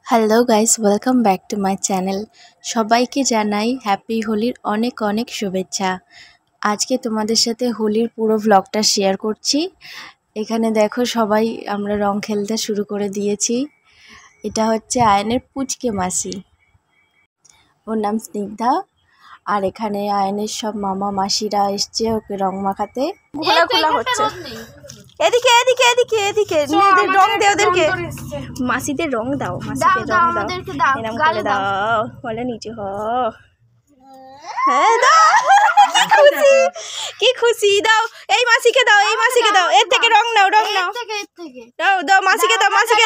Hello guys, welcome back to my channel. সবাইকে জানাই happy হোলির অনেক অনেক শুভেচ্ছা। আজকে তোমাদের সাথে হোলির পুরো ভ্লগটা শেয়ার করছি। এখানে দেখো সবাই আমরা রং খেলতে শুরু করে দিয়েছি। এটা হচ্ছে আয়নের পুচকে মাসি, ওর নাম স্নিগ্ধা। আর এখানে আয়নের সব মামা মাসিরা এসছে ওকে রং মাখাতে। খোলা খোলা হচ্ছে, এদিকে এদিকে এদিকে এদিকে রং দে ওদেরকে, মাসিদের রং দাও, মাসিদের রং দাও, এরকম করে দাও, বলে নিচে হ। হ্যাঁ দাও, কি খুশি কি খুশি, দাও এই মাসিকে দাও, এই মাসিকে দাও, এর থেকে রং নাও, রং নাও, দাও দাও মাসিকে দাও, মাসিকে।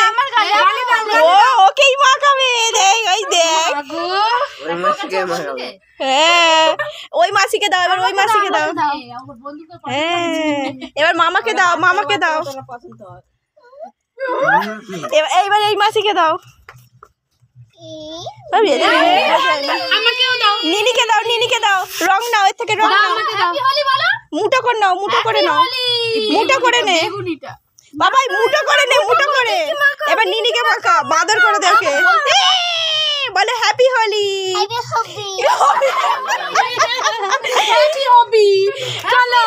ও ওকেই মাখাবে, দেখ ওই দেখ, হ্যাঁ ওই মাসিকে দাও, এবার ওই মাসিকে দাও, হ্যাঁ এবার মামাকে দাও, মামাকে দাও, এইবার এই মাসিকে দাও, নিনিকে দাও, নিনিকে দাও, রং নাও, এর থেকে রং নাও, মুঠো করে নাও, মুঠো করে নাও, মুঠো করে নে বাবাই, মুঠো করে নে, মুঠো করে। এবার নিনিকে মাখা, বাদর করে দেখে বলে হ্যাপি হোলি। চলো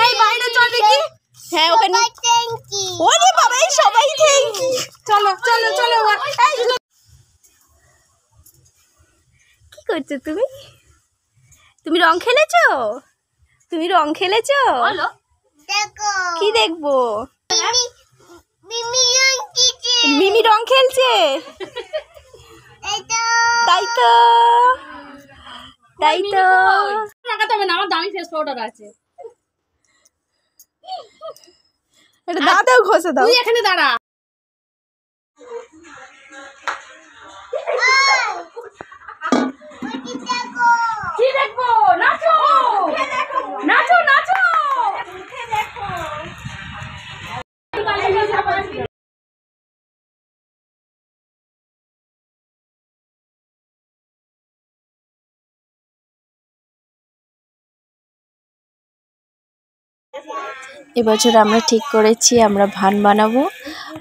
এই বাইরে চল দেখি, হ্যাঁ ওখানে, ওরে বাবা এই সবাই থ্যাংক ইউ, চলো চলো চলো। কি করছো তুমি? তুমি রং খেলেছো? তুমি রং খেলেছো? কি দেখবো? মিমি রং খেলছে, তাই তো তাই তো। আমার দামি ফেস পাউডার আছে, এটা দাদাও ঘষে দাও। তুই এখানে দাঁড়া। কি দেখবো? নাচো নাচো নাচো। এবছর আমরা ঠিক করেছি আমরা ভান বানাবো,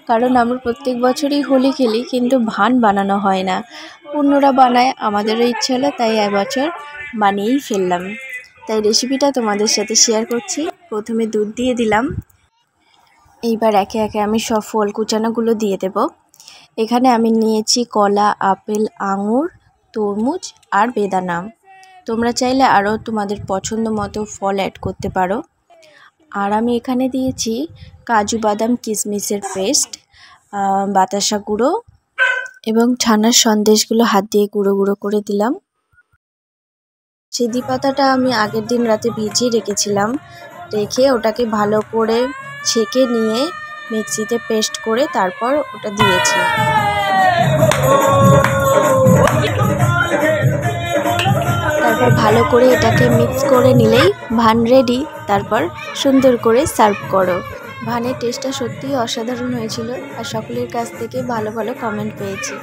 কারণ আমরা প্রত্যেক বছরই হোলি খেলি কিন্তু ভান বানানো হয় না, অন্যরা বানায়, আমাদেরও ইচ্ছে হলো তাই এবছর বানিয়েই ফেললাম। তাই রেসিপিটা তোমাদের সাথে শেয়ার করছি। প্রথমে দুধ দিয়ে দিলাম, এইবার একে একে আমি সব ফল কুচানোগুলো দিয়ে দেব। এখানে আমি নিয়েছি কলা, আপেল, আঙুর, তরমুজ আর বেদানা। তোমরা চাইলে আরও তোমাদের পছন্দ মতো ফল অ্যাড করতে পারো। আর আমি এখানে দিয়েছি কাজু বাদাম কিশমিশের পেস্ট, বাতাসা গুঁড়ো এবং ছানার সন্দেশগুলো হাত দিয়ে গুঁড়ো গুঁড়ো করে দিলাম। সিদ্ধি পাতাটা আমি আগের দিন রাতে ভিজিয়ে রেখেছিলাম, রেখে ওটাকে ভালো করে ছেঁকে নিয়ে মিক্সিতে পেস্ট করে তারপর ওটা দিয়েছি। তারপর ভালো করে এটাকে মিক্স করে নিলেই ভান রেডি। তারপর সুন্দর করে সার্ভ করো। ভানের টেস্টটা সত্যিই অসাধারণ হয়েছিল আর সকলের কাছ থেকে ভালো ভালো কমেন্ট পেয়েছি।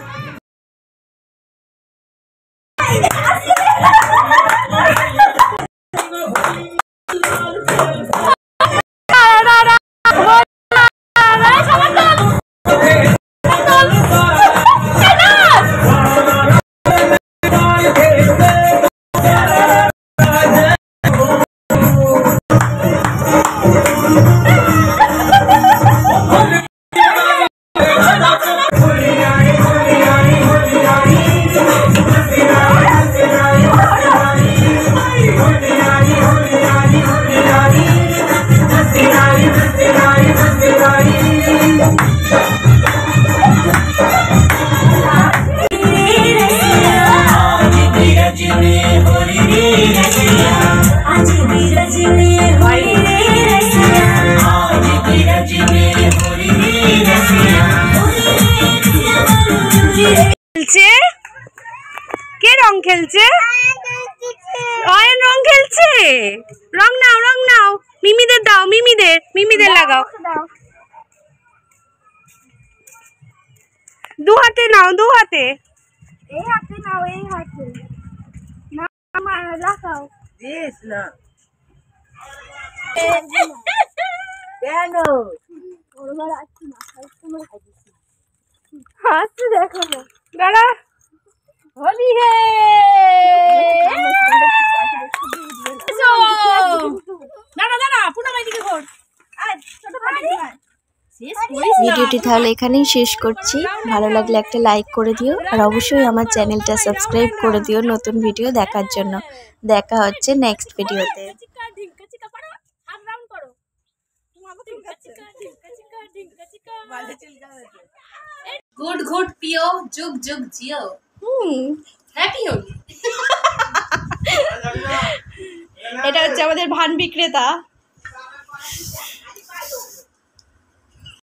কে রং খেলছে? অয়ন রং খেলছে। রং নাও, রং নাও, মিমিদের দাও, মিমিদের লাগাও, দু হাতে নাও, দু হাতে, এই হাতে নাও, এই হাতে না, লাগাও, দিস না। কেন হাসতে দেখো না দাঁড়া হোলি হে দাঁড়া দাঁড়া পুনম এদিকে ঘোর ভিডিওটি তাহলে এখানেই শেষ করছি। ভালো লাগলে একটা লাইক করে দিও আর অবশ্যই আমার চ্যানেলটা সাবস্ক্রাইব করে দিও নতুন ভিডিও দেখার জন্য। দেখা হচ্ছে নেক্সট ভিডিওতে। ঢিঙ্কা চিকা পারো হাফ রাউন্ড করো ঢিঙ্কা চিকা গুড গুড পিও যুগ যুগ জিও হ্যাপি হোলি এটা হচ্ছে আমাদের ভান বিক্রেতা।